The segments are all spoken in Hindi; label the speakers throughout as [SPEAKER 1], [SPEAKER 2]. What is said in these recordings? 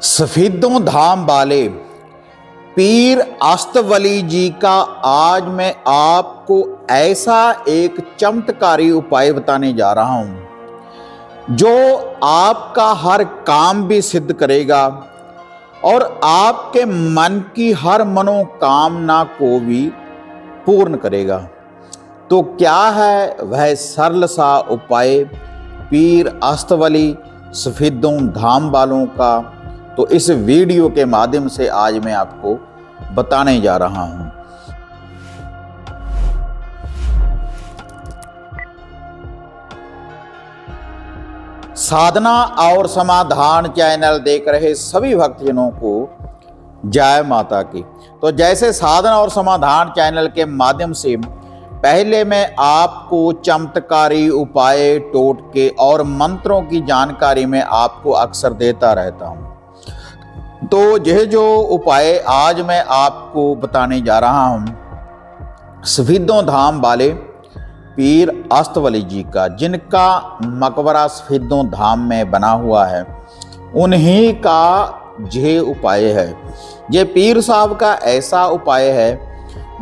[SPEAKER 1] सफेदों धाम वाले पीर अष्टवली जी का आज मैं आपको ऐसा एक चमत्कारी उपाय बताने जा रहा हूं जो आपका हर काम भी सिद्ध करेगा और आपके मन की हर मनोकामना को भी पूर्ण करेगा। तो क्या है वह सरल सा उपाय पीर अष्टवली सफेदों धाम वालों का, तो इस वीडियो के माध्यम से आज मैं आपको बताने जा रहा हूं। साधना और समाधान चैनल देख रहे सभी भक्तजनों को जय माता की। तो जैसे साधना और समाधान चैनल के माध्यम से पहले मैं आपको चमत्कारी उपाय, टोटके और मंत्रों की जानकारी में आपको अक्सर देता रहता हूं। तो यह जो उपाय आज मैं आपको बताने जा रहा हूं सफेदों धाम वाले पीर अष्टवली जी का, जिनका मकबरा सफेदों धाम में बना हुआ है, उन्हीं का यह उपाय है। ये पीर साहब का ऐसा उपाय है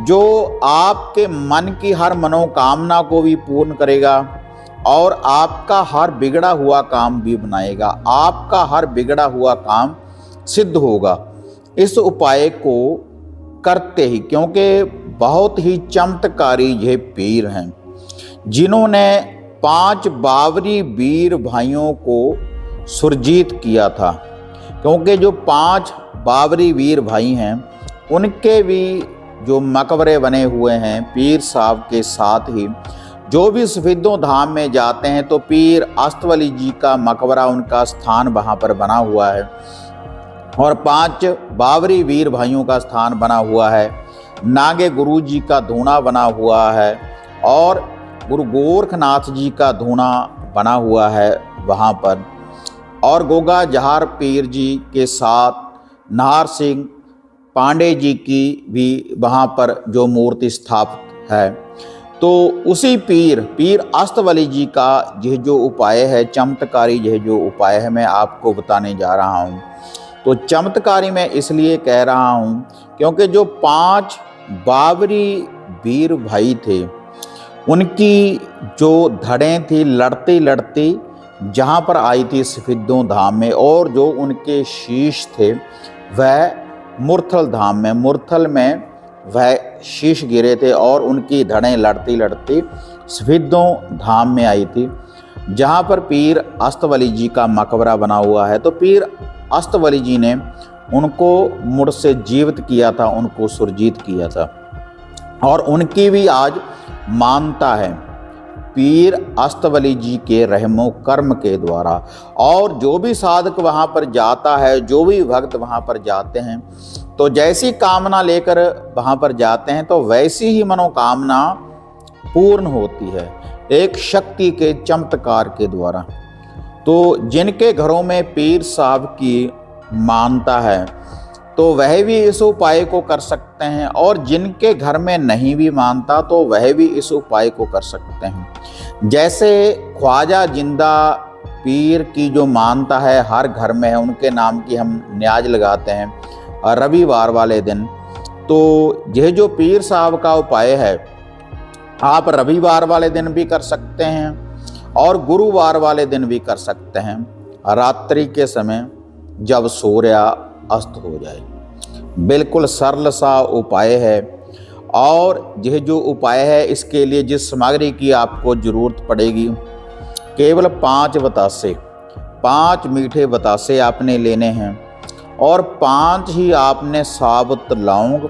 [SPEAKER 1] जो आपके मन की हर मनोकामना को भी पूर्ण करेगा और आपका हर बिगड़ा हुआ काम भी बनाएगा। आपका हर बिगड़ा हुआ काम सिद्ध होगा इस उपाय को करते ही, क्योंकि बहुत ही चमत्कारी ये पीर हैं जिन्होंने 5 बावरी वीर भाइयों को सुरजीत किया था। क्योंकि जो 5 बावरी वीर भाई हैं उनके भी जो मकबरे बने हुए हैं पीर साहब के साथ ही, जो भी सफेदों धाम में जाते हैं तो पीर अष्टवली जी का मकबरा, उनका स्थान वहाँ पर बना हुआ है और 5 बावरी वीर भाइयों का स्थान बना हुआ है। नागे गुरु जी का धूना बना हुआ है और गुरु गोरखनाथ जी का धूना बना हुआ है वहाँ पर, और गोगा जहार पीर जी के साथ नाहर सिंह पांडे जी की भी वहाँ पर जो मूर्ति स्थापित है। तो उसी पीर अष्टवली जी का यह जो उपाय है, चमत्कारी यह जो उपाय है, मैं आपको बताने जा रहा हूँ। तो चमत्कारी मैं इसलिए कह रहा हूँ क्योंकि जो 5 बावरी वीर भाई थे उनकी जो धड़ें थी लड़ते लड़ते जहाँ पर आई थी सफेदों धाम में, और जो उनके शीश थे वह मुरथल धाम में, मुरथल में वह शीश गिरे थे और उनकी धड़ें लड़ती लड़ती सफेदों धाम में आई थी जहाँ पर पीर अष्टवली जी का मकबरा बना हुआ है। तो पीर अष्टवली जी ने उनको मुड़ से जीवित किया था, उनको सुरजीत किया था और उनकी भी आज मानता है पीर अष्टवली जी के रहमो कर्म के द्वारा। और जो भी साधक वहाँ पर जाता है, जो भी भक्त वहाँ पर जाते हैं, तो जैसी कामना लेकर वहाँ पर जाते हैं तो वैसी ही मनोकामना पूर्ण होती है एक शक्ति के चमत्कार के द्वारा। तो जिनके घरों में पीर साहब की मानता है तो वह भी इस उपाय को कर सकते हैं, और जिनके घर में नहीं भी मानता तो वह भी इस उपाय को कर सकते हैं। जैसे ख्वाजा जिंदा पीर की जो मानता है हर घर में है, उनके नाम की हम न्याज लगाते हैं रविवार वाले दिन। तो यह जो पीर साहब का उपाय है आप रविवार वाले दिन भी कर सकते हैं और गुरुवार वाले दिन भी कर सकते हैं, रात्रि के समय जब सूर्य अस्त हो जाए। बिल्कुल सरल सा उपाय है। और यह जो उपाय है इसके लिए जिस सामग्री की आपको ज़रूरत पड़ेगी, केवल 5 बतासे, 5 मीठे बतासे आपने लेने हैं और 5 ही आपने साबुत लौंग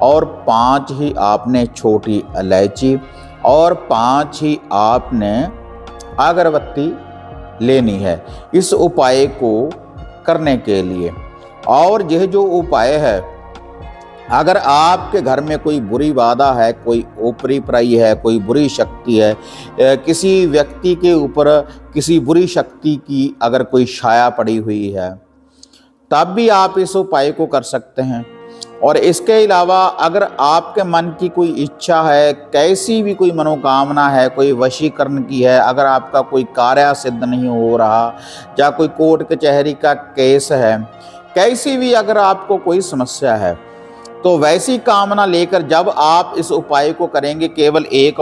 [SPEAKER 1] और 5 ही आपने छोटी इलायची और 5 ही आपने अगरबत्ती लेनी है इस उपाय को करने के लिए। और यह जो उपाय है, अगर आपके घर में कोई बुरी बाधा है, कोई ऊपरी पराई है, कोई बुरी शक्ति है, किसी व्यक्ति के ऊपर किसी बुरी शक्ति की अगर कोई छाया पड़ी हुई है, तब भी आप इस उपाय को कर सकते हैं। और इसके अलावा अगर आपके मन की कोई इच्छा है, कैसी भी कोई मनोकामना है, कोई वशीकरण की है, अगर आपका कोई कार्य सिद्ध नहीं हो रहा या कोई कोर्ट कचहरी का केस है, कैसी भी अगर आपको कोई समस्या है तो वैसी कामना लेकर जब आप इस उपाय को करेंगे, केवल एक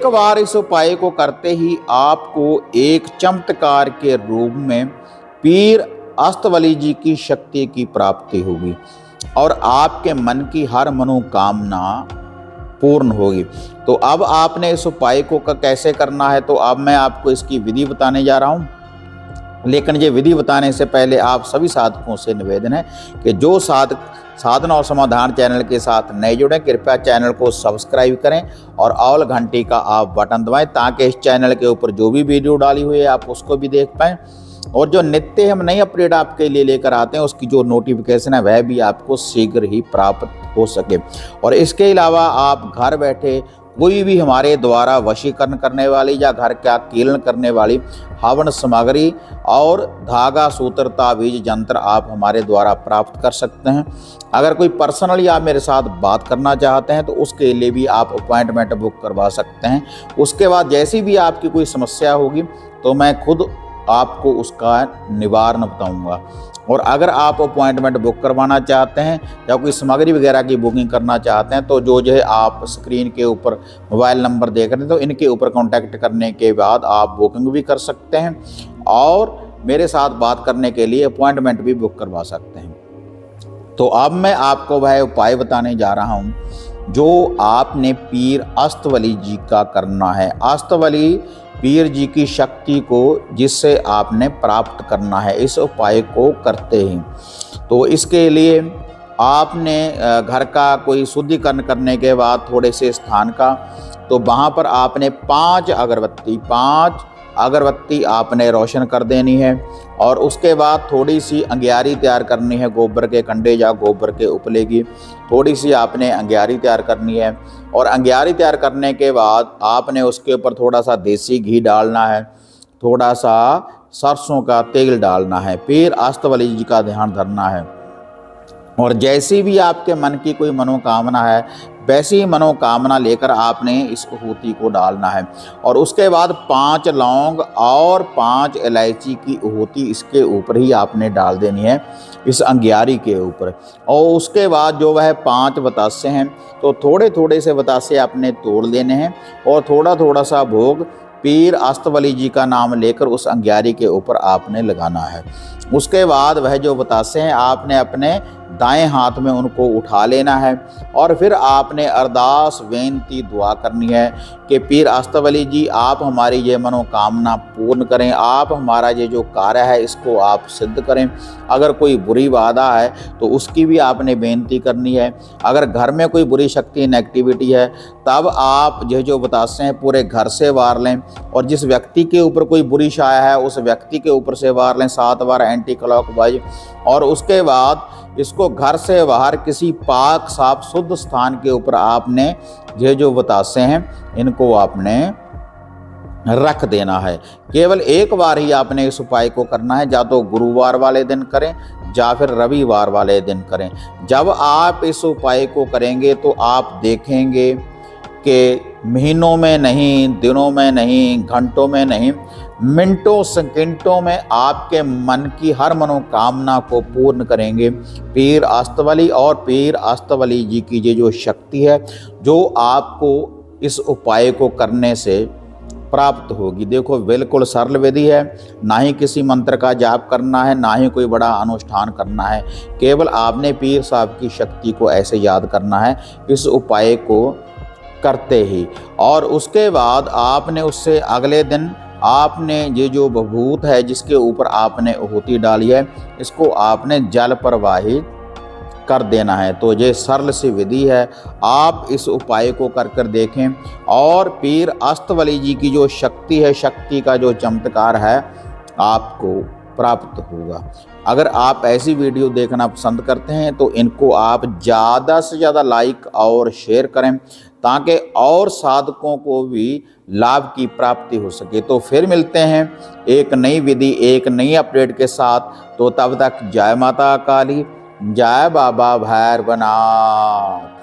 [SPEAKER 1] बार इस उपाय को करते ही आपको एक चमत्कार के रूप में पीर अष्टवली जी की शक्ति की प्राप्ति होगी और आपके मन की हर मनोकामना पूर्ण होगी। तो अब आपने इस उपाय को कैसे करना है, तो अब मैं आपको इसकी विधि बताने जा रहा हूँ। लेकिन ये विधि बताने से पहले आप सभी साधकों से निवेदन है कि जो साधना और समाधान चैनल के साथ नए जुड़े, कृपया चैनल को सब्सक्राइब करें और ऑल घंटी का आप बटन दबाएं, ताकि इस चैनल के ऊपर जो भी वीडियो डाली हुई है आप उसको भी देख पाएं और जो नित्य हम नई अपडेट आपके लिए लेकर आते हैं उसकी जो नोटिफिकेशन है वह भी आपको शीघ्र ही प्राप्त हो सके। और इसके अलावा आप घर बैठे कोई भी हमारे द्वारा वशीकरण करने वाली या घर का कीलन करने वाली हवन सामग्री और धागा, सूत्र, ताबीज, यंत्र आप हमारे द्वारा प्राप्त कर सकते हैं। अगर कोई पर्सनली आप मेरे साथ बात करना चाहते हैं तो उसके लिए भी आप अपॉइंटमेंट बुक करवा सकते हैं। उसके बाद जैसी भी आपकी कोई समस्या होगी तो मैं खुद आपको उसका निवारण बताऊंगा। और अगर आप अपॉइंटमेंट बुक करवाना चाहते हैं या कोई सामग्री वगैरह की बुकिंग करना चाहते हैं तो जो है आप स्क्रीन के ऊपर मोबाइल नंबर देख रहे हैं, तो इनके ऊपर कांटेक्ट करने के बाद आप बुकिंग भी कर सकते हैं और मेरे साथ बात करने के लिए अपॉइंटमेंट भी बुक करवा सकते हैं। तो अब मैं आपको वह उपाय बताने जा रहा हूँ जो आपने पीर अष्टवली जी का करना है। अष्टवली पीर जी की शक्ति को जिससे आपने प्राप्त करना है इस उपाय को करते ही। तो इसके लिए आपने घर का कोई शुद्धिकरण करने के बाद थोड़े से स्थान का, तो वहाँ पर आपने 5 अगरबत्ती आपने रोशन कर देनी है और उसके बाद थोड़ी सी अंग्यारी तैयार करनी है, गोबर के कंडे या गोबर के उपले की थोड़ी सी आपने अंग्यारी तैयार करनी है। और अंग्यारी तैयार करने के बाद आपने उसके ऊपर थोड़ा सा देसी घी डालना है, थोड़ा सा सरसों का तेल डालना है, पीर अष्टवली जी का ध्यान धरना है और जैसी भी आपके मन की कोई मनोकामना है वैसी मनोकामना लेकर आपने इस आहूति को डालना है। और उसके बाद 5 लौंग और 5 इलायची की आहूति इसके ऊपर ही आपने डाल देनी है, इस अंग्यारी के ऊपर। और उसके बाद जो वह 5 बतासे हैं तो थोड़े थोड़े से बतासे आपने तोड़ लेने हैं और थोड़ा थोड़ा सा भोग पीर अष्टवली जी का नाम लेकर उस अंग्यारी के ऊपर आपने लगाना है। उसके बाद वह जो बतासे हैं आपने अपने दाएं हाथ में उनको उठा लेना है और फिर आपने अरदास बेनती दुआ करनी है कि पीर अष्टवली जी आप हमारी ये मनोकामना पूर्ण करें, आप हमारा ये जो कार्य है इसको आप सिद्ध करें। अगर कोई बुरी बाधा है तो उसकी भी आपने बेनती करनी है। अगर घर में कोई बुरी शक्ति नेगेटिविटी है तब आप ये जो बतासे हैं पूरे घर से वार लें और जिस व्यक्ति के ऊपर कोई बुरी छाया है उस व्यक्ति के ऊपर से वार लें 7 बार एंटी क्लॉकवाइज। और उसके बाद इसको घर से बाहर किसी पाक साफ शुद्ध स्थान के ऊपर आपने ये जो बतासे हैं इनको आपने रख देना है। केवल एक बार ही आपने इस उपाय को करना है, या तो गुरुवार वाले दिन करें या फिर रविवार वाले दिन करें। जब आप इस उपाय को करेंगे तो आप देखेंगे कि महीनों में नहीं, दिनों में नहीं, घंटों में नहीं, मिनटों सेकंडों में आपके मन की हर मनोकामना को पूर्ण करेंगे पीर अष्टवली। और पीर अष्टवली जी की ये जो शक्ति है जो आपको इस उपाय को करने से प्राप्त होगी। देखो बिल्कुल सरल विधि है, ना ही किसी मंत्र का जाप करना है, ना ही कोई बड़ा अनुष्ठान करना है। केवल आपने पीर साहब की शक्ति को ऐसे याद करना है इस उपाय को करते ही। और उसके बाद आपने उससे अगले दिन आपने ये जो भभूत है जिसके ऊपर आपने आहूति डाली है इसको आपने जल प्रवाहित कर देना है। तो ये सरल सी विधि है, आप इस उपाय को कर देखें और पीर अष्टवली जी की जो शक्ति है, शक्ति का जो चमत्कार है आपको प्राप्त होगा। अगर आप ऐसी वीडियो देखना पसंद करते हैं तो इनको आप ज़्यादा से ज़्यादा लाइक और शेयर करें ताकि और साधकों को भी लाभ की प्राप्ति हो सके। तो फिर मिलते हैं एक नई विधि, एक नई अपडेट के साथ। तो तब तक जय माता काली, जय बाबा भैरवनाथ।